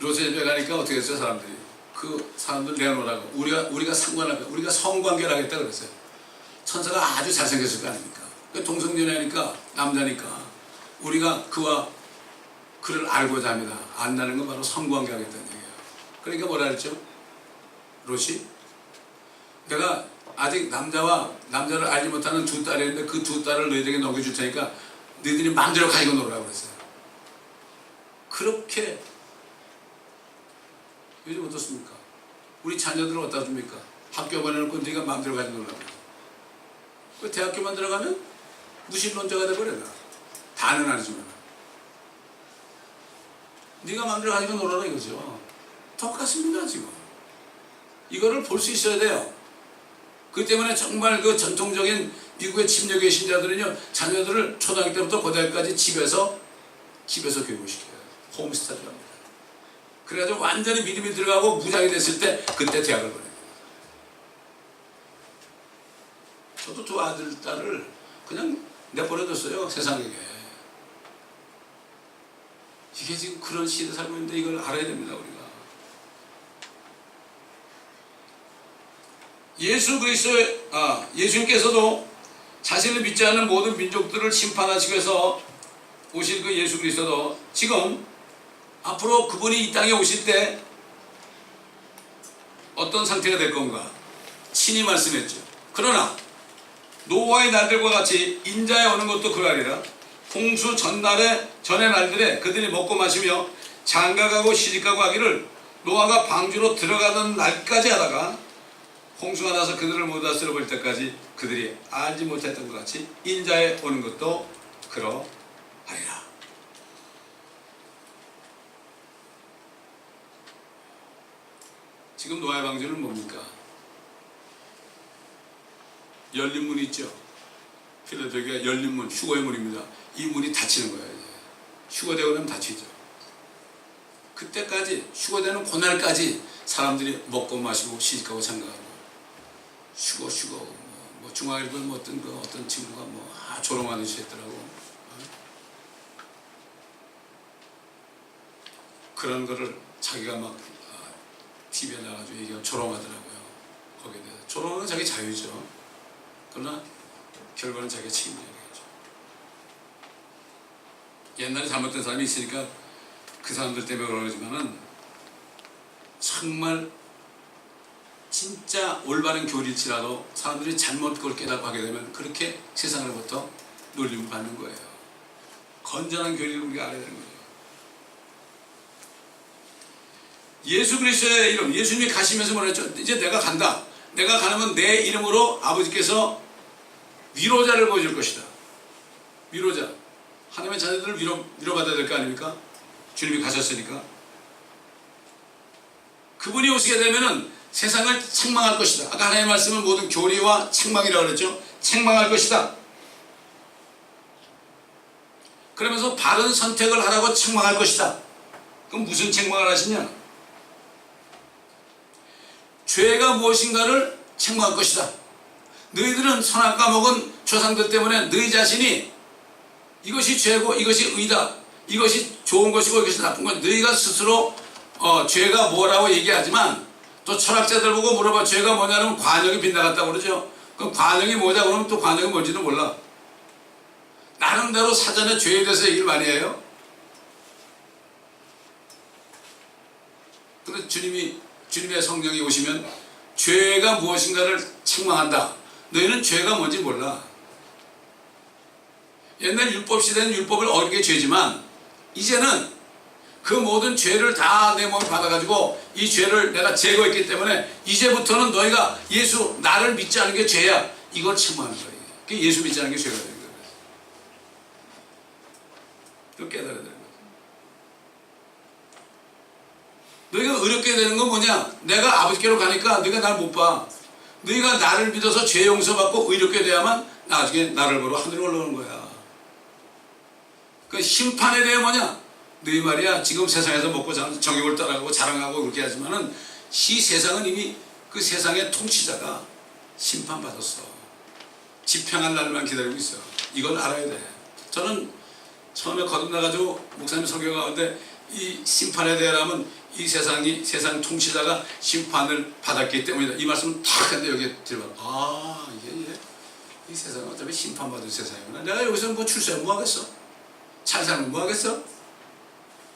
Speaker 1: 롯의 집에 가니까 어떻게 했어요? 사람들이 그 사람들 내놓으라고 우리가 상관할 거야. 우리가 성관계를 하겠다 그랬어요. 천사가 아주 잘생겼을 거 아닙니까? 동성연애니까 남자니까 우리가 그를 알고자 합니다. 안다는 건 바로 성관계 하겠다는 얘기예요. 그러니까 뭐라 그랬죠? 롯이 내가 아직 남자를 알지 못하는 두 딸이 있는데 그 두 딸을 너희들에게 넘겨줄 테니까 너희들이 마음대로 가지고 놀라고 그랬어요. 그렇게 요즘 어떻습니까? 우리 자녀들은 어디다 줍니까? 학교 보내놓고 네가 마음대로 가지고 놀라고 그래요. 그 대학교만 들어가면 무신론자가 돼버려요. 다는 아니지만 네가 마음대로 가지고 놀아라 이거죠. 똑같습니다. 지금 이거를 볼 수 있어야 돼요. 그 때문에 정말 그 전통적인 미국의 침략의 신자들은요, 자녀들을 초등학교 때부터 고등학교까지 집에서 교육을 시켜요. 홈스타를 합니다. 그래가지고 완전히 믿음이 들어가고 무장이 됐을 때 그때 대학을 보내요. 저도 두 아들, 딸을 그냥 내버려뒀어요. 세상에. 이게 지금 그런 시대에 살고 있는데 이걸 알아야 됩니다. 우리가. 예수님께서도 자신을 믿지 않는 모든 민족들을 심판하시기 위해서 오신 그 예수 그리스도도 지금 앞으로 그분이 이 땅에 오실 때 어떤 상태가 될 건가 친히 말씀했죠. 그러나 노아의 날들과 같이 인자에 오는 것도 그러하리라. 홍수 전의 날들에 그들이 먹고 마시며 장가가고 시집가고 하기를 노아가 방주로 들어가던 날까지 하다가 홍수가 나서 그들을 모두 다 쓸어버릴 때까지 그들이 알지 못했던 것 같이 인자에 오는 것도 그러하리라. 지금 노아의 방주는 뭡니까? 열린 문이 있죠. 필라델피아 열린 문, 휴거의 문입니다. 이 문이 닫히는 거예요. 이제. 휴거되고 나면 닫히죠. 그때까지 휴거되는 그날까지 사람들이 먹고 마시고 시집가고 장가가고 휴거 뭐 중앙일보 뭐 어떤 친구가 조롱하듯이 했더라고. 그런 거를 자기가 막 TV에 나가지고 얘기하고 조롱하더라고요. 거기에 대해서 조롱은 자기 자유죠. 그러나 결과는 자기가 책임져야 되겠죠. 옛날에 잘못된 사람이 있으니까 그 사람들 때문에 그러지만은 정말 진짜 올바른 교리일지라도 사람들이 잘못 그걸 깨닫고 하게 되면 그렇게 세상으로부터 놀림을 받는 거예요. 건전한 교리를 우리가 알아야 되는 거예요. 예수 그리스도의 이름, 예수님이 가시면서 뭐랬죠? 이제 내가 간다. 내가 가면 내 이름으로 아버지께서 위로자를 보여줄 것이다. 위로자. 하나님의 자녀들을 위로받아야 될 거 아닙니까? 주님이 가셨으니까. 그분이 오시게 되면은 세상을 책망할 것이다. 아까 하나님의 말씀은 모든 교리와 책망이라고 그랬죠. 책망할 것이다. 그러면서 바른 선택을 하라고 책망할 것이다. 그럼 무슨 책망을 하시냐? 죄가 무엇인가를 책망할 것이다. 너희들은 선악과 먹은 조상들 때문에 너희 자신이 이것이 죄고 이것이 의다. 이것이 좋은 것이고 이것이 나쁜 것. 너희가 스스로 죄가 뭐라고 얘기하지만 또 철학자들 보고 물어봐. 죄가 뭐냐면 관역이 빗나갔다고 그러죠. 그럼 관역이 뭐냐 그러면 또 관역이 뭔지도 몰라. 나름대로 사전에 죄에 대해서 얘기를 많이 해요. 근데 주님의 성령이 오시면 죄가 무엇인가를 책망한다. 너희는 죄가 뭔지 몰라. 옛날 율법 시대는 율법을 어긴 게 죄지만 이제는 그 모든 죄를 다 내 몸에 받아가지고 이 죄를 내가 제거했기 때문에 이제부터는 너희가 예수 나를 믿지 않은 게 죄야. 이걸 책망하는 거예요. 그게 예수 믿지 않은 게 죄가 되는 거예요. 또 깨달아야 되는 거예요. 너희가 어렵게 되는 건 뭐냐? 내가 아버지께로 가니까 너희가 날 못 봐. 너희가 나를 믿어서 죄 용서받고 의롭게 돼야만 나중에 나를 보러 하늘에 올라오는 거야. 그 심판에 대해 뭐냐? 너희 말이야 지금 세상에서 먹고 사는 정욕을 따라가고 자랑하고 그렇게 하지만은 이 세상은 이미 그 세상의 통치자가 심판받았어. 집행할 날만 기다리고 있어. 이걸 알아야 돼. 저는 처음에 거듭나가지고 목사님 설교 가운데 이 심판에 대하면 이 세상 통치자가 심판을 받았기 때문이다. 이 말씀을 탁 했는데 여기에 들어봐. 아, 이게 이 세상은 어차피 심판받을 세상이구나. 내가 여기서 뭐 출세하면 뭐 하겠어? 잘 살면 뭐 하겠어?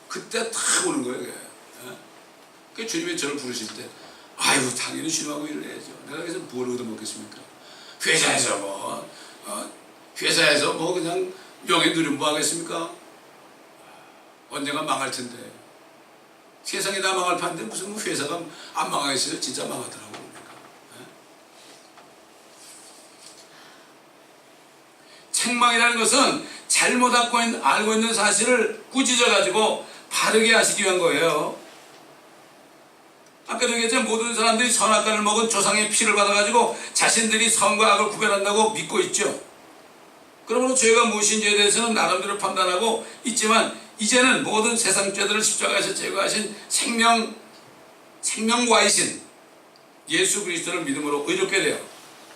Speaker 1: 그때 탁 오는 거예요. 그게. 그 주님이 저를 부르실 때, 아유, 당연히 주님하고 일을 해야죠. 내가 여기서 뭘 얻어먹겠습니까? 회사에서 뭐 그냥 명예 누리면 뭐 하겠습니까? 언젠가 망할 텐데. 세상이 다 망할 판데 무슨 회사가 안 망하겠어요? 진짜 망하더라고. 책망이라는 것은 잘못 알고 있는 사실을 꾸짖어가지고 바르게 하시기 위한 거예요. 아까도 얘기했지만 모든 사람들이 선악과를 먹은 조상의 피를 받아가지고 자신들이 선과 악을 구별한다고 믿고 있죠. 그러므로 죄가 무엇인지에 대해서는 나름대로 판단하고 있지만 이제는 모든 세상 죄들을 십자가에서 제거하신 생명과이신 예수 그리스도를 믿음으로 의롭게 되어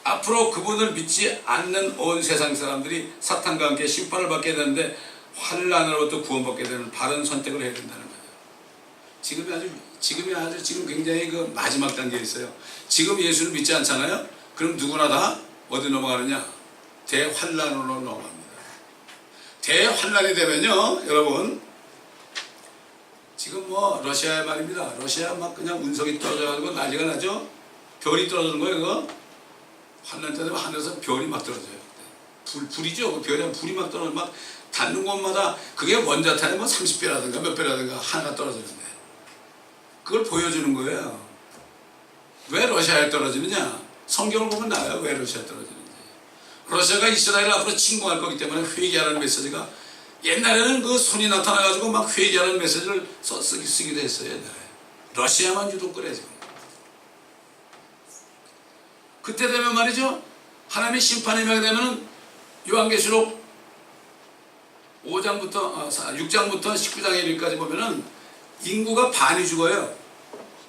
Speaker 1: 앞으로 그분을 믿지 않는 온 세상 사람들이 사탄과 함께 심판을 받게 되는데 환난으로부터 구원받게 되는 바른 선택을 해야 된다는 거예요. 지금 굉장히 그 마지막 단계에 있어요. 지금 예수를 믿지 않잖아요. 그럼 누구나 다 어디 넘어가느냐? 대환난으로 넘어갑니다. 대환난이 되면요, 여러분, 지금 뭐 러시아의 말입니다. 러시아 막 그냥 운석이 떨어져가지고 난리가 나죠. 별이 떨어지는 거예요. 그거 환난 때 되면 하늘에서 별이 막 떨어져요. 불이죠. 별이 불이 막 떨어져 막 닿는 곳마다 그게 원자탄이 뭐 30배라든가 몇 배라든가 하나가 떨어지는데 그걸 보여주는 거예요. 왜 러시아에 떨어지느냐? 성경을 보면 나와요. 왜 러시아에 떨어지는지. 러시아가 이스라엘을 앞으로 침공할 거기 때문에 회개하라는 메시지가 옛날에는 그 손이 나타나가지고 막 회개하라는 메시지를 쓰기도 했어요. 옛날에. 러시아만 유독 그래 지금. 그때 되면 말이죠. 하나님의 심판이 임하게 되면은 요한계시록 6장부터 19장에 이르기까지 보면은 인구가 반이 죽어요.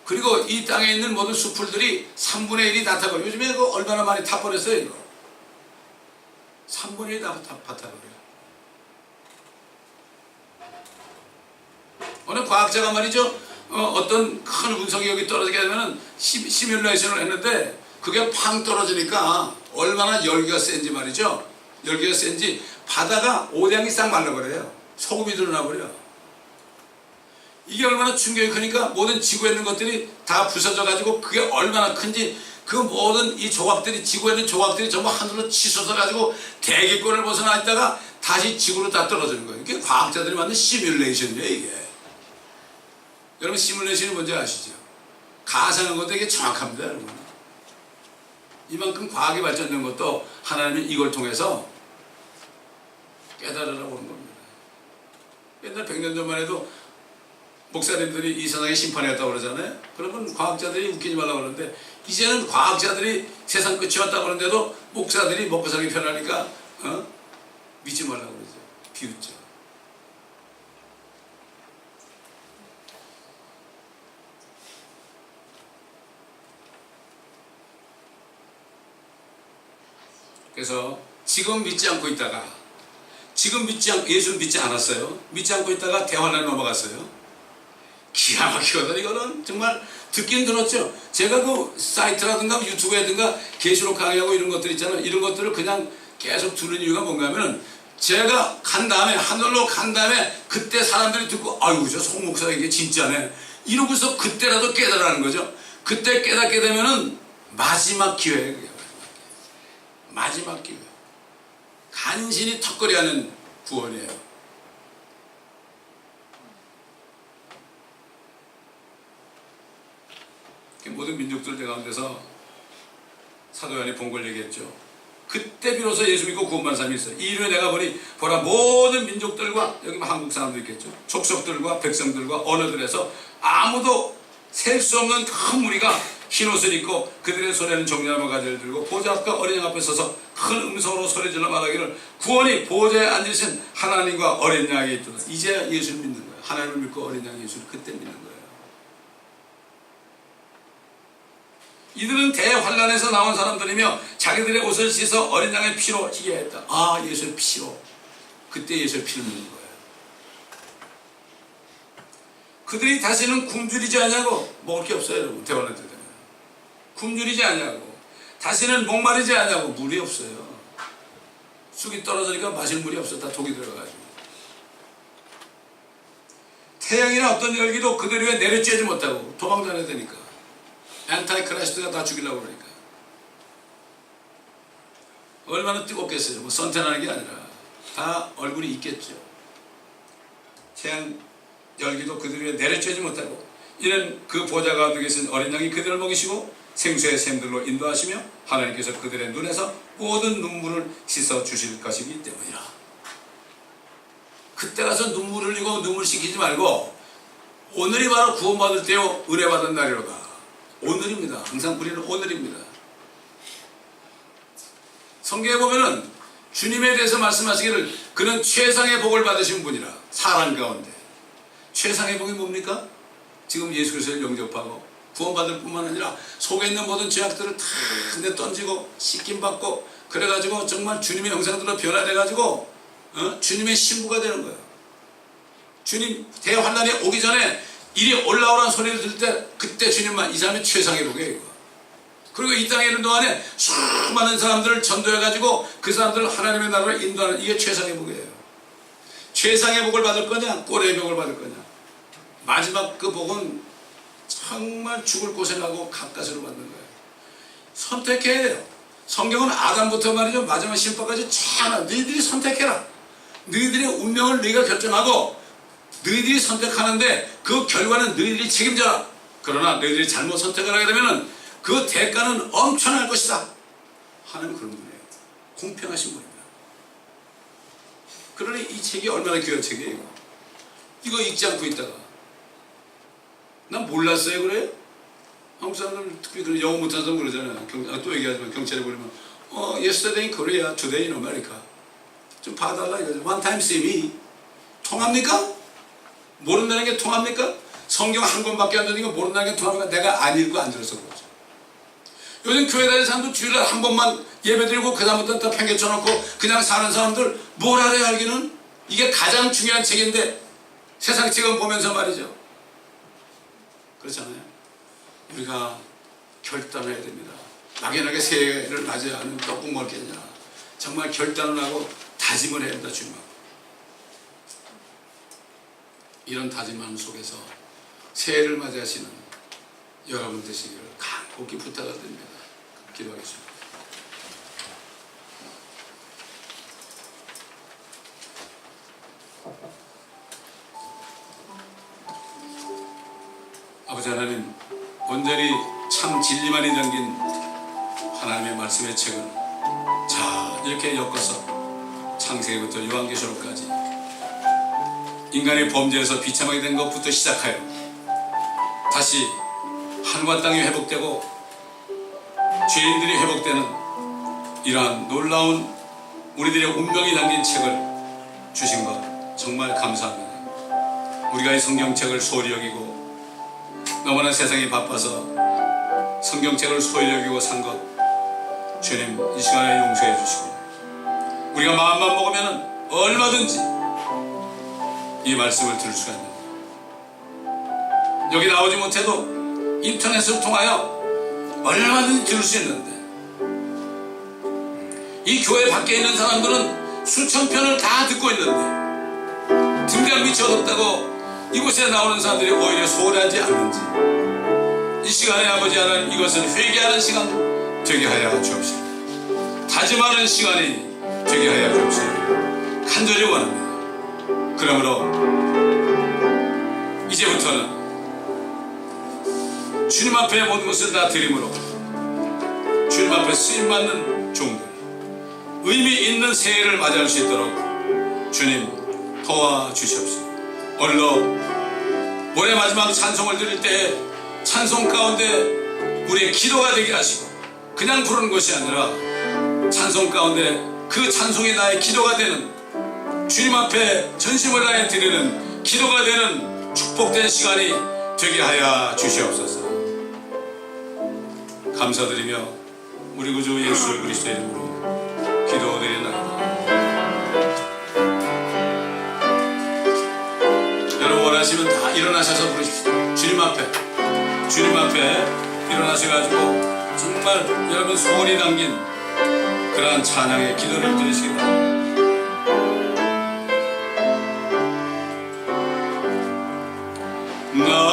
Speaker 1: 그리고 이 땅에 있는 모든 수풀들이 3분의 1이 다 타버려요. 요즘에 이거 얼마나 많이 타버렸어요, 이거. 3분의 1이 다 타버려요. 어느 과학자가 말이죠, 어떤 큰 운석이 여기 떨어지게 되면은 시뮬레이션을 했는데 그게 팡 떨어지니까 얼마나 열기가 센지 말이죠. 열기가 센지 바다가 오대양이 싹 말라버려요. 소금이 드러나버려요. 이게 얼마나 충격이 크니까 모든 지구에 있는 것들이 다 부서져가지고 그게 얼마나 큰지 그 모든 이 조각들이 지구에 있는 조각들이 전부 하늘로 치솟아가지고 대기권을 벗어나 있다가 다시 지구로 다 떨어지는 거예요. 이게 과학자들이 만든 시뮬레이션이에요, 이게. 여러분 시뮬레이션이 뭔지 아시죠? 가상한 것도 이게 정확합니다, 여러분. 이만큼 과학이 발전된 것도 하나님은 이걸 통해서 깨달으라고 하는 겁니다. 옛날 100년 전만 해도 목사님들이 이 세상에 심판이 왔다고 그러잖아요. 그러면 과학자들이 웃기지 말라고 그러는데 이제는 과학자들이 세상 끝이 왔다고 그러는데도 목사들이 먹고 살기 편하니까 믿지 말라고 그러죠. 비웃죠. 그래서 지금 믿지 않고 있다가 예수를 믿지 않았어요. 믿지 않고 있다가 대환란에 넘어갔어요. 기가 막히거든. 이거는 정말 듣긴 들었죠. 제가 그 사이트라든가 유튜브에든가 계시록 강의하고 이런 것들 있잖아요. 이런 것들을 그냥 계속 들은 이유가 뭔가 하면은 제가 간 다음에 하늘로 간 다음에 그때 사람들이 듣고 아이고 저 송 목사가 이게 진짜네 이러고서 그때라도 깨달아는 거죠. 그때 깨닫게 되면은 마지막 기회예요. 마지막 기회. 간신히 턱걸이하는 구원이에요. 모든 민족들 가운데서 사도 요한이 본 걸 얘기했죠. 그때 비로소 예수 믿고 구원받은 사람이 있어요. 이후에 내가 보라 모든 민족들과 여기 한국 사람도 있겠죠. 족속들과 백성들과 언어들에서 아무도 셀 수 없는 큰 무리가 흰옷을 입고 그들의 손에는 종려나무 가지를 들고 보좌 앞과 어린 양 앞에 서서 큰 음성으로 소리질러 말하기를 구원이 보좌에 앉으신 하나님과 어린 양에게 있도다. 이제야 예수를 믿는 거예요. 하나님을 믿고 어린 양 예수를 그때 믿는 거예요. 이들은 대환란에서 나온 사람들이며 자기들의 옷을 씻어 어린 양의 피로 희게 했다. 아, 예수의 피로. 그때 예수의 피를 믿는 거예요. 그들이 다시는 굶주리지 않냐고. 먹을 게 없어요, 여러분. 대환란 때 되면 굶주리지 않냐고. 다시는 목마르지 않냐고. 물이 없어요. 쑥이 떨어지니까 마실 물이 없어. 다 독이 들어가가지고. 태양이나 어떤 열기도 그들 위에 내려쬐지 못하고 도망다녀야 되니까. 엔타이 크라이스트가 다 죽이려고 그러니까. 얼마나 뜨겁겠어요. 뭐 선탠하는 게 아니라 다 얼굴이 있겠죠. 태양 열기도 그들 위에 내려쬐지 못하고 이는 그 보좌 가운데 계신 어린 양이 그들을 먹이시고 생수의 샘들로 인도하시며 하나님께서 그들의 눈에서 모든 눈물을 씻어 주실 것이기 때문이라. 그때 가서 눈물 흘리고 눈물 씻기지 말고 오늘이 바로 구원받을 때요 은혜 받은 날이로다. 오늘입니다. 항상 우리는 오늘입니다. 성경에 보면은 주님에 대해서 말씀하시기를 그는 최상의 복을 받으신 분이라. 사람 가운데 최상의 복이 뭡니까? 지금 예수 그리스도를 영접하고 구원받을 뿐만 아니라 속에 있는 모든 죄악들을 다 내던지고 씻김받고 그래가지고 정말 주님의 형상대로 변화돼가지고 주님의 신부가 되는 거예요. 주님 대환란이 오기 전에 이리 올라오라는 소리를 들을 때 그때 주님만 이 사람이 최상의 복이에요. 이거. 그리고 이 땅에 있는 동안에 수많은 사람들을 전도해가지고 그 사람들을 하나님의 나라로 인도하는 이게 최상의 복이에요. 최상의 복을 받을 거냐 꼴의 복을 받을 거냐. 마지막 그 복은 정말 죽을 고생하고 가까스로 받는 거예요. 선택해야 돼요. 성경은 아담부터 말이죠 마지막 심판까지 쫙 너희들이 선택해라. 너희들의 운명을 너희가 결정하고 너희들이 선택하는데 그 결과는 너희들이 책임져라. 그러나 너희들이 잘못 선택을 하게 되면 그 대가는 엄청날 것이다. 하나님은 그런 분이에요. 공평하신 분입니다. 그러니 이 책이 얼마나 귀한 책이에요. 이거 읽지 않고 있다가 난 몰랐어요 그래요? 한국 사람들 특히 그런 영어 못하는 사람 그러잖아요. 또 얘기하지만 경찰에 보려면 yesterday in Korea, today in America 좀 봐달라 이거죠. One time see me 통합니까? 모른다는 게 통합니까? 성경 한 권밖에 안 되니까 모른다는 게 통합니까? 내가 안 읽고 안 들어서 그러죠. 요즘 교회 다니는 사람도 주일날 한 번만 예배 드리고 그 다음부터는 다 팽개쳐놓고 그냥 사는 사람들 뭘 알아야 알기는 이게 가장 중요한 책인데 세상 책은 보면서 말이죠. 그렇잖아요. 우리가 결단해야 됩니다. 막연하게 새해를 맞이하는 떡국 먹겠냐. 정말 결단을 하고 다짐을 해야 된다. 주님하고. 이런 다짐하는 속에서 새해를 맞이하시는 여러분 되시기를 간곡히 부탁을 드립니다. 기도하겠습니다. 아버지 하나님, 온전히 참 진리만이 담긴 하나님의 말씀의 책을 잘 이렇게 엮어서 창세기부터 요한계시록까지 인간의 범죄에서 비참하게 된 것부터 시작하여 다시 하늘과 땅이 회복되고 죄인들이 회복되는 이러한 놀라운 우리들의 운명이 담긴 책을 주신 것 정말 감사합니다. 우리가 이 성경책을 소홀히 여기고 너무나 세상이 바빠서 성경책을 소홀히 여기고 산 것 주님 이 시간에 용서해 주시고 우리가 마음만 먹으면 얼마든지 이 말씀을 들을 수가 있습니다. 여기 나오지 못해도 인터넷을 통하여 얼마든지 들을 수 있는데 이 교회 밖에 있는 사람들은 수천 편을 다 듣고 있는데 등잔 밑이 어둡다고 이곳에 나오는 사람들이 오히려 소홀하지 않는지 이 시간에 아버지 하나님 이것을 회개하는 시간 되게 하여 주옵시고 다짐하는 시간이 되게 하여 주옵시고 간절히 원합니다. 그러므로 이제부터는 주님 앞에 모든 것을 다 드림으로 주님 앞에 쓰임받는 종들 의미 있는 새해를 맞이할 수 있도록 주님 도와주시옵소서. 오늘도 올해 마지막 찬송을 드릴 때 찬송 가운데 우리의 기도가 되게 하시고, 그냥 부르는 것이 아니라 찬송 가운데 그 찬송이 나의 기도가 되는, 주님 앞에 전심을 다해 드리는 기도가 되는 축복된 시간이 되게 하여 주시옵소서. 감사드리며 우리 구주 예수 그리스도의 이름으로 기도드리나이다. 여러분 원하시면 다 일어나셔서 부르십시오. 주님 앞에 일어나셔가지고 정말 여러분 소원이 담긴 그러한 찬양의 기도를 드리시기 바랍니다. 나